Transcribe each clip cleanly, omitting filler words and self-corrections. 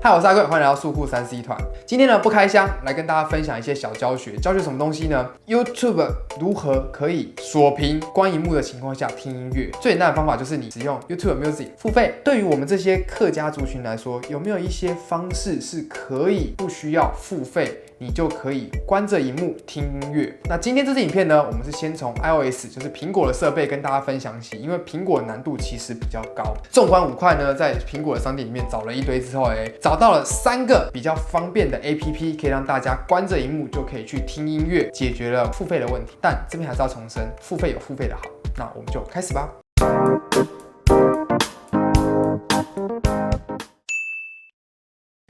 嗨，我是阿贵，欢迎来到速库3C 团。今天呢不开箱，来跟大家分享一些小教学。教学什么东西呢 ？YouTube 如何可以锁屏关萤幕的情况下听音乐？最简单的方法就是你使用 YouTube Music 付费。对于我们这些客家族群来说，有没有一些方式是可以不需要付费？你就可以关着萤幕听音乐。那今天这支影片呢，我们是先从 iOS， 就是苹果的设备跟大家分享起，因为苹果的难度其实比较高。纵观5块呢，在苹果的商店里面找了一堆之后，找到了3个比较方便的 APP， 可以让大家关着萤幕就可以去听音乐，解决了付费的问题。但这边还是要重申，付费有付费的好。那我们就开始吧。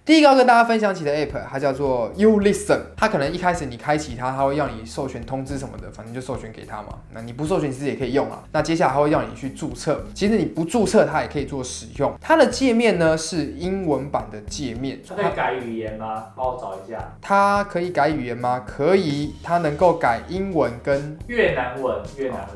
第一个要跟大家分享起的 App， 它叫做 YouListen。它可能一开始你开启它，它会要你授权通知什么的，反正就授权给它嘛。那你不授权其实也可以用啊。那接下来它会要你去注册，其实你不注册它也可以做使用。它的界面呢是英文版的界面。它可以改语言吗？帮我找一下。它可以改语言吗？可以，它能够改英文跟越南文。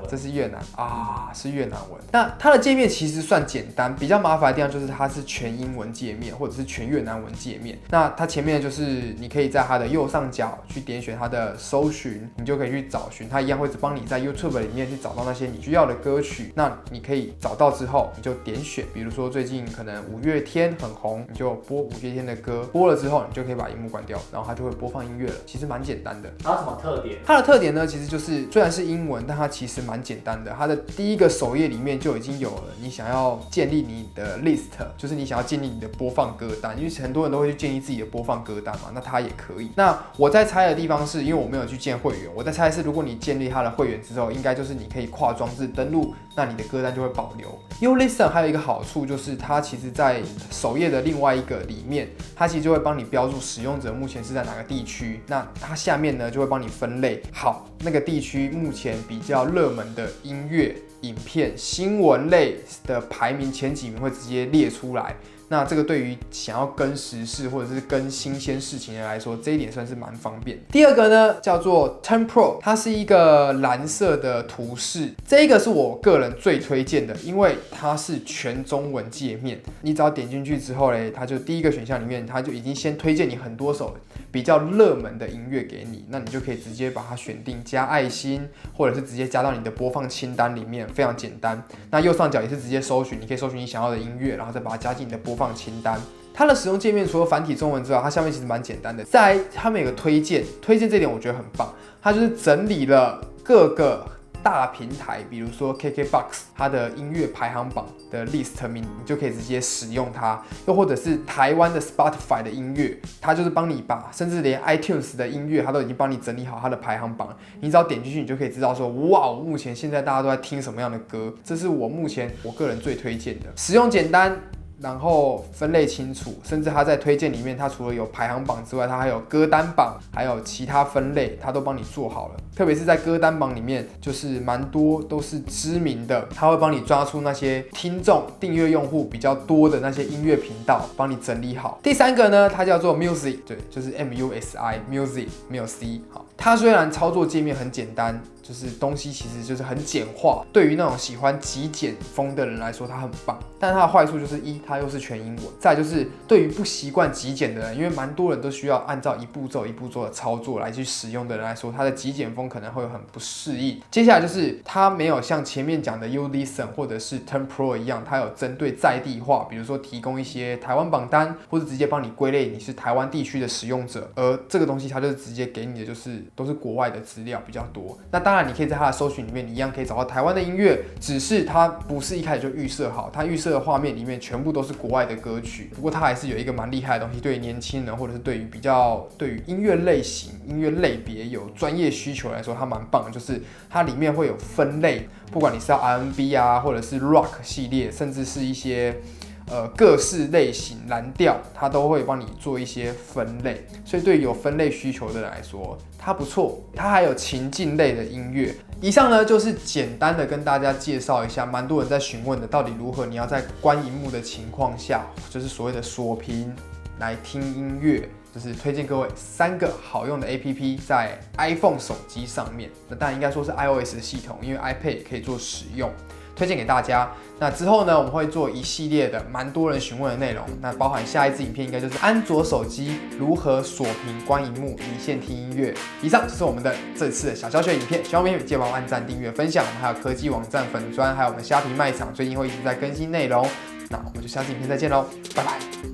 这是越南啊，是越南文。那它的界面其实算简单，比较麻烦的地方就是它是全英文界面或者是全越南文界面。那它前面就是你可以在它的右上角去点选它的搜寻，你就可以去找寻，它一样会帮你在 YouTube 里面去找到那些你需要的歌曲。那你可以找到之后，你就点选，比如说最近可能五月天很红，你就播五月天的歌，播了之后你就可以把萤幕关掉，然后它就会播放音乐了。其实蛮简单的。它有什么特点？它的特点呢，其实就是虽然是英文，但它其实蛮简单的。它的第一个首页里面就已经有了你想要建立你的 list， 就是你想要建立你的播放歌单，因为很多人都会去建立自己的播放歌单嘛，那它也可以。那我在猜的地方是，因为我没有去建会员，我在猜是如果你建立它的会员之后，应该就是你可以跨装置登录，那你的歌单就会保留。YouListen 还有一个好处就是它其实在首页的另外一个里面，它其实就会帮你标注使用者目前是在哪个地区，那它下面呢就会帮你分类好那个地区目前比较热门的音乐、影片、新闻类的排名前几名会直接列出来。那这个对于想要跟时事或者是跟新鲜事情的人来说，这一点算是蛮方便。第二个呢叫做 Turn Pro， 它是一个蓝色的图示，这个是我个人最推荐的，因为它是全中文界面。你只要点进去之后嘞，它就第一个选项里面，它就已经先推荐你很多首比较热门的音乐给你，那你就可以直接把它选定加爱心，或者是直接加到你的播放清单里面，非常简单。那右上角也是直接搜寻，你可以搜寻你想要的音乐，然后再把它加进你的播放清单。它的使用界面除了繁体中文之外，它下面其实蛮简单的。再来，它们有个推荐这点我觉得很棒，它就是整理了各个大平台，比如说 KKBOX 它的音乐排行榜的 list 名，你就可以直接使用它。又或者是台湾的 Spotify 的音乐，它就是帮你把，甚至连 iTunes 的音乐，它都已经帮你整理好它的排行榜。你只要点进去，你就可以知道说，哇，目前现在大家都在听什么样的歌。这是我目前我个人最推荐的，使用简单。然后分类清楚，甚至它在推荐里面，它除了有排行榜之外，它还有歌单榜，还有其他分类，它都帮你做好了。特别是在歌单榜里面，就是蛮多都是知名的，它会帮你抓出那些听众、订阅用户比较多的那些音乐频道，帮你整理好。第三个呢，它叫做 Music， 对，就是 MUSI Music， 没有 C。好，它虽然操作界面很简单，就是东西其实就是很简化，对于那种喜欢极简风的人来说，它很棒。但它的坏处就是它又是全英文。再来就是对于不习惯极简的人，因为蛮多人都需要按照一步骤一步骤的操作来去使用的人来说，它的极简风可能会很不适应。接下来就是它没有像前面讲的 YouListen 或者是 Turn Pro 一样，它有针对在地化，比如说提供一些台湾榜单，或者直接帮你归类你是台湾地区的使用者。而这个东西它就是直接给你的就是都是国外的资料比较多。那当然你可以在它的搜寻里面，你一样可以找到台湾的音乐，只是它不是一开始就预设好，它预设的画面里面全部都是国外的歌曲。不过它还是有一个蛮厉害的东西，对于年轻人或者是对于音乐类型、音乐类别有专业需求来说，它蛮棒的，就是它里面会有分类，不管你是要 R&B 啊，或者是 Rock 系列，甚至是一些各式类型蓝调，它都会帮你做一些分类，所以对于有分类需求的人来说，它不错。它还有情境类的音乐。以上呢就是简单的跟大家介绍一下，蛮多人在询问的，到底如何你要在关萤幕的情况下，就是所谓的锁屏来听音乐。就是推荐各位3个好用的 APP 在 iPhone 手机上面，那当然应该说是 iOS 的系统，因为 iPad 也可以做使用。推荐给大家。那之后呢，我们会做一系列的蛮多人询问的内容，那包含下一支影片应该就是安卓手机如何锁屏关荧幕离线听音乐。以上就是我们的这次的小教学影片，希望朋友记得帮我按赞、订阅、分享。我们还有科技网站粉专，还有我们虾皮卖场，最近会一直在更新内容。那我们就下次影片再见喽，拜拜。